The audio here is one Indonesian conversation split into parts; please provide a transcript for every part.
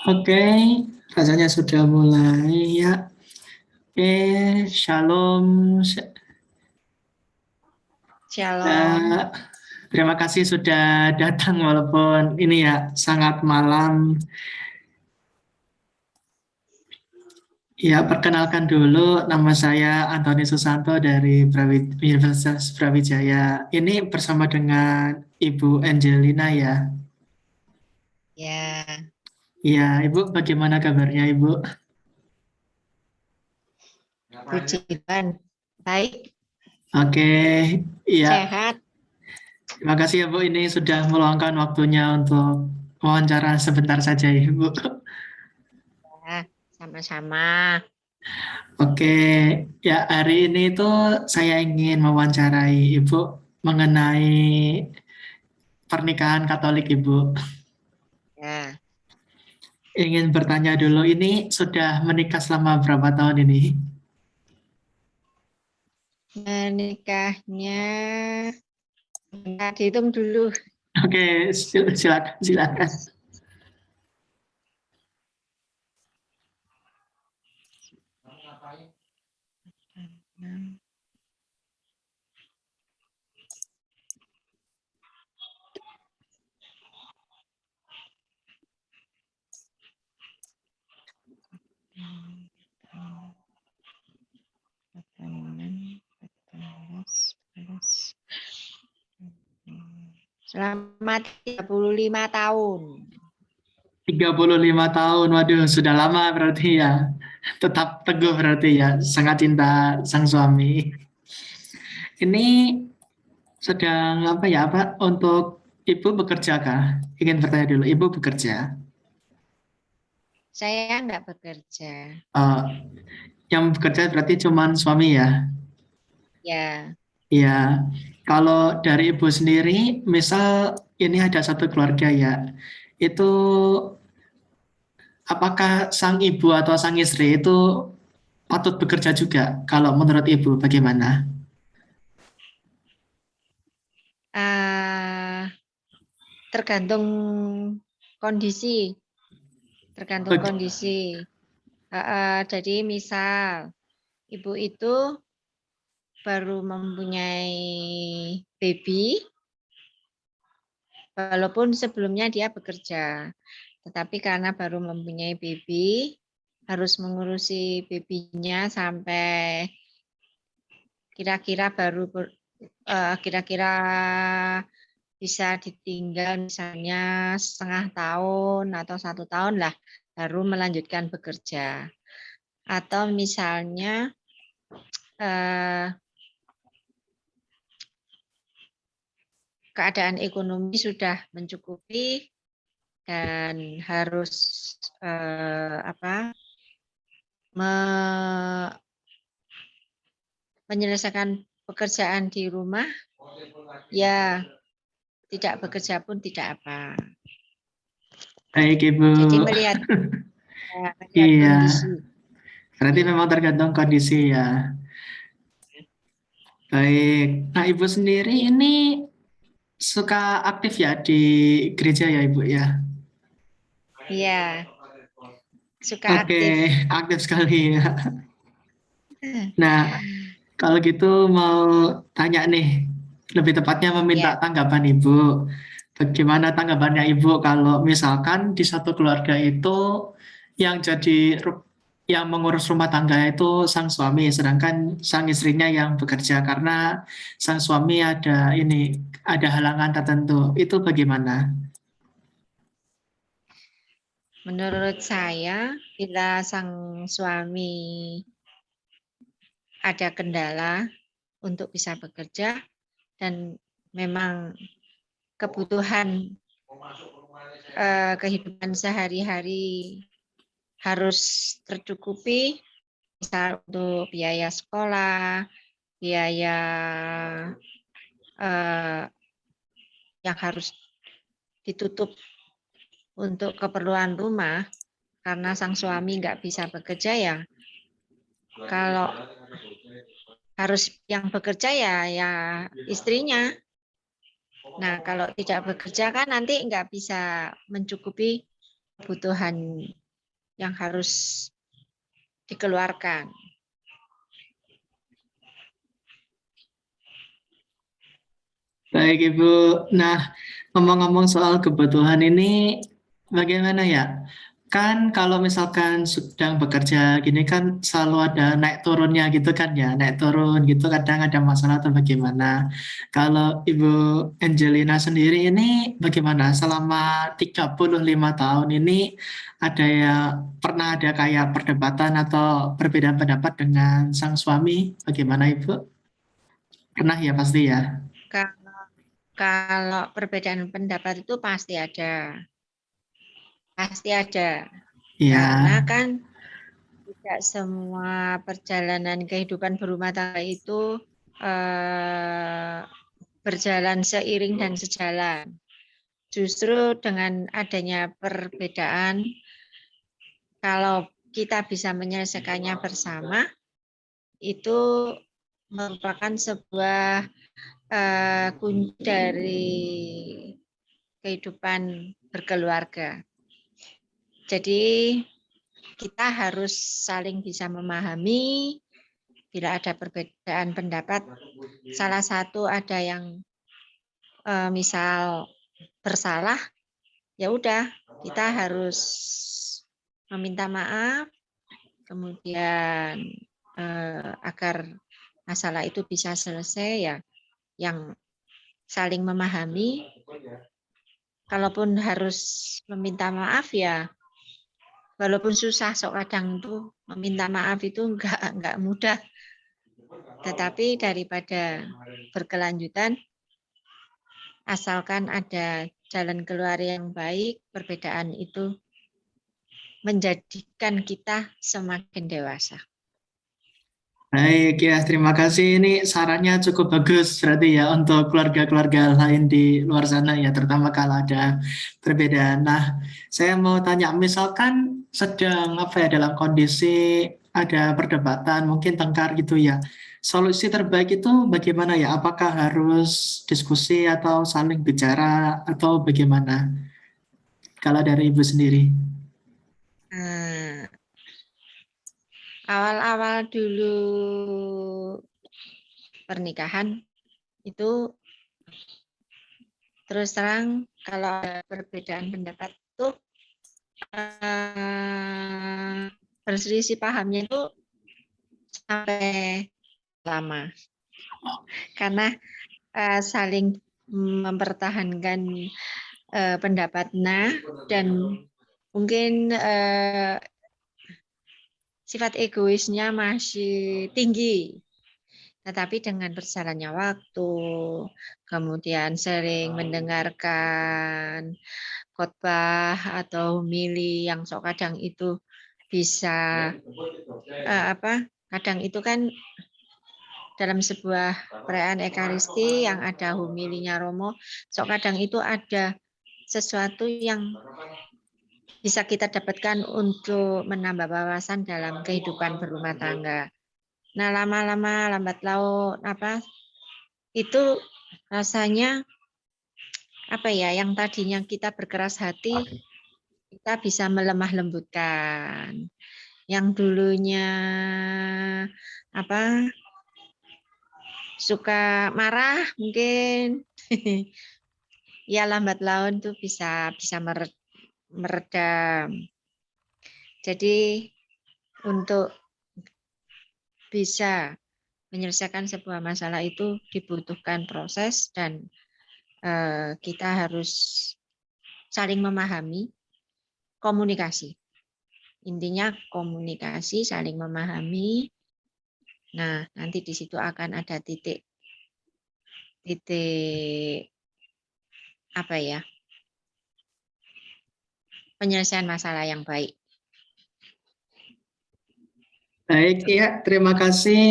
Oke, rasanya sudah mulai ya. Oke, shalom. Shalom. Eh, Terima kasih sudah datang walaupun ini ya sangat malam. Ya, perkenalkan dulu nama saya Antoni Susanto dari Universitas Brawijaya. Ini bersama dengan Ibu Angelina ya. Ya, Iya, Ibu bagaimana kabarnya Ibu? puji Tuhan. Baik, Oke, iya. sehat. Terima kasih ya Bu, ini sudah meluangkan waktunya untuk wawancara sebentar saja Ibu. Ya, sama-sama. Oke, ya hari ini tuh saya ingin mewawancarai Ibu mengenai pernikahan Katolik Ibu. Ya, Ingin bertanya dulu, ini sudah menikah selama berapa tahun ini? menikahnya nggak dihitung dulu. Oke, silakan, silakan. 8, 9, 10, 11, 12. Selama 35 tahun. 35 tahun, waduh sudah lama berarti ya. Tetap teguh Ya, berarti ya, sangat cinta sang suami. Ini sedang apa ya, apa untuk Ibu bekerja kah? Ingin bertanya dulu, Ibu bekerja? saya nggak bekerja. Eh, yang bekerja berarti cuman suami ya? Ya, Iya, kalau dari ibu sendiri, misal ini ada satu keluarga ya, itu apakah sang ibu atau sang istri itu patut bekerja juga? Kalau menurut ibu bagaimana? ah, tergantung kondisi. Tergantung Bag- kondisi. Jadi misal ibu itu baru mempunyai baby, walaupun sebelumnya dia bekerja. Tetapi karena baru mempunyai baby, harus mengurusi babynya sampai kira-kira kira-kira bisa ditinggal misalnya setengah tahun atau 1 tahun lah, baru melanjutkan bekerja. Atau misalnya eh, keadaan ekonomi sudah mencukupi dan harus menyelesaikan pekerjaan di rumah, ya tidak bekerja pun tidak apa. Baik ibu, Jadi melihat iya, kondisi. berarti memang tergantung kondisi ya. Baik, nah ibu sendiri ini suka aktif ya di gereja ya ibu ya? Iya, suka Oke, aktif. aktif sekali ya. Nah, kalau gitu mau tanya nih, lebih tepatnya meminta Ya, tanggapan Ibu. Bagaimana tanggapannya Ibu kalau misalkan di satu keluarga itu yang yang mengurus rumah tangga itu sang suami, sedangkan sang istrinya yang bekerja karena sang suami ada halangan tertentu. Itu bagaimana? menurut saya bila sang suami ada kendala untuk bisa bekerja dan memang kebutuhan kehidupan sehari-hari harus tercukupi, misal untuk biaya sekolah, biaya eh, yang harus ditutup untuk keperluan rumah, karena sang suami nggak bisa bekerja ya, kalau harus yang bekerja ya istrinya. Nah, kalau tidak bekerja kan nanti nggak bisa mencukupi kebutuhan yang harus dikeluarkan. Baik Ibu. Nah, ngomong-ngomong soal kebutuhan ini, bagaimana ya? Kan kalau misalkan sedang bekerja gini kan selalu ada naik turunnya gitu kan ya, naik turun gitu kadang ada masalah atau bagaimana. Kalau Ibu Angelina sendiri ini bagaimana? Selama 35 tahun ini ada ya pernah ada kayak perdebatan atau perbedaan pendapat dengan sang suami? Bagaimana Ibu? Pernah ya pasti ya. Kalau perbedaan pendapat itu pasti ada. Pasti ada. Iya. Karena kan tidak semua perjalanan kehidupan berumah tangga itu berjalan seiring dan sejalan. Justru dengan adanya perbedaan, kalau kita bisa menyelesaikannya bersama, itu merupakan sebuah kunci dari kehidupan berkeluarga. Jadi kita harus saling bisa memahami. Bila ada perbedaan pendapat, salah satu ada yang misal bersalah, ya udah kita harus meminta maaf, kemudian agar masalah itu bisa selesai ya, yang saling memahami. Kalaupun harus meminta maaf ya, walaupun susah sok kadang tuh meminta maaf itu enggak mudah. Tetapi daripada berkelanjutan, asalkan ada jalan keluar yang baik, perbedaan itu menjadikan kita semakin dewasa. Baik ya, terima kasih. Ini sarannya cukup bagus berarti ya untuk keluarga-keluarga lain di luar sana ya, terutama kalau ada perbedaan. Nah, saya mau tanya, misalkan sedang apa ya dalam kondisi ada perdebatan, mungkin tengkar gitu ya. Solusi terbaik itu bagaimana ya? Apakah harus diskusi atau saling bicara atau bagaimana? Kalau dari Ibu sendiri. Awal-awal dulu pernikahan itu terus terang kalau ada perbedaan pendapat itu berselisih pahamnya itu sampai lama karena saling mempertahankan pendapatnya dan mungkin sifat egoisnya masih tinggi. Tetapi dengan berjalannya waktu, kemudian sering mendengarkan khotbah atau homili yang sok kadang itu bisa kadang itu kan dalam sebuah perayaan Ekaristi yang ada homilinya Romo, sok kadang itu ada sesuatu yang bisa kita dapatkan untuk menambah wawasan dalam kehidupan berumah tangga. Nah, lama-lama lambat laun itu rasanya yang tadinya kita berkeras hati kita bisa melemah lembutkan. Yang dulunya suka marah mungkin ya lambat laun tuh bisa meredam. Jadi untuk bisa menyelesaikan sebuah masalah itu dibutuhkan proses dan kita harus saling memahami, komunikasi. Intinya komunikasi, saling memahami. Nah, nanti di situ akan ada titik penyelesaian masalah yang baik. Baik, ya, terima kasih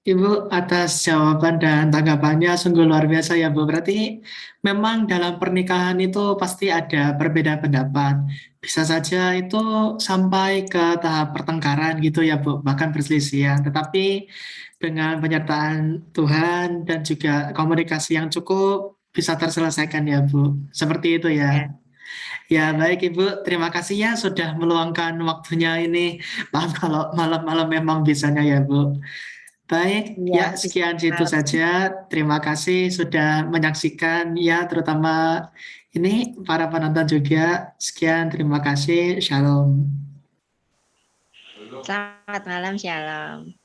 Ibu atas jawaban dan tanggapannya, sungguh luar biasa ya Bu. Berarti memang dalam pernikahan itu pasti ada perbedaan pendapat. Bisa saja itu sampai ke tahap pertengkaran gitu ya Bu, bahkan perselisihan. Tetapi dengan penyertaan Tuhan dan juga komunikasi yang cukup bisa terselesaikan ya Bu. Seperti itu ya. Ya, baik Ibu. Terima kasih ya sudah meluangkan waktunya ini. Maaf kalau malam-malam memang bisanya ya, Bu. Baik, Iya, ya bisa sekian situ malam. saja. Terima kasih sudah menyaksikan ya, terutama ini para penonton juga. Sekian, terima kasih. Shalom. Selamat malam, Shalom.